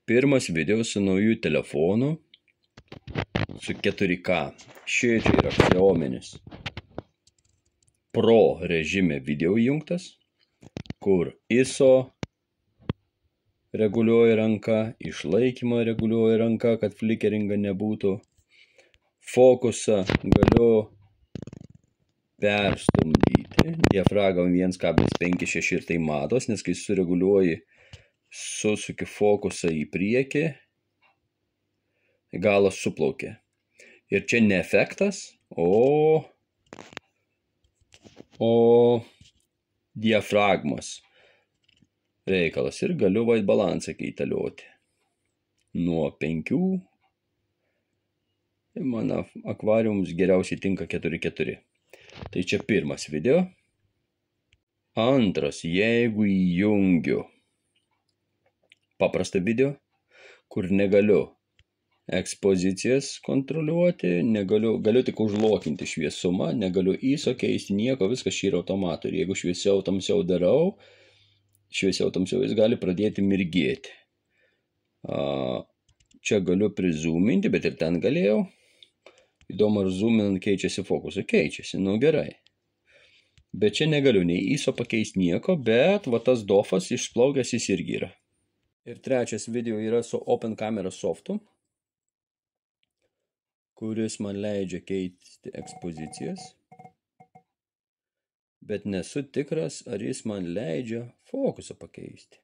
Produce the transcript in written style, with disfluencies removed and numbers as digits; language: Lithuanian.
Pirmas video su nauju telefonu su 4K. Šičia yra Xiaominis Pro režime video įjungtas, kur ISO reguliuoja ranka, išlaikymą reguliuoja ranka, kad flickeringa nebūtų. Fokusą galiu perstumdyti. Diafragma 1,56 ir tai matos, nes kai sureguliuoji, susuki fokusą į priekį, galas suplaukia. Ir čia ne efektas, o diafragmos reikalas. Ir galiu white balansą keitalioti. Nuo 5. Mano akvariums geriausiai tinka 4,4. Tai čia pirmas video. Antras, jeigu įjungiu paprastą video, kur negaliu ekspozicijas kontroliuoti, galiu tik užlokinti šviesumą, negaliu ISO keisti, nieko, viskas čia yra automatu. Ir jeigu šviesiau, tamsiau darau, šviesiau, tamsiau jis gali pradėti mirgėti. Čia galiu prizoominti, bet ir ten galėjau. Įdomu, ar zoominant keičiasi fokusą. Keičiasi, nu gerai. Bet čia negaliu nei ISO pakeisti nieko, bet va tas dofas išplaukęs jis irgi yra. Ir trečias video yra su Open Camera softu, kuris man leidžia keisti ekspozicijas, bet nesu tikras, ar jis man leidžia fokusą pakeisti.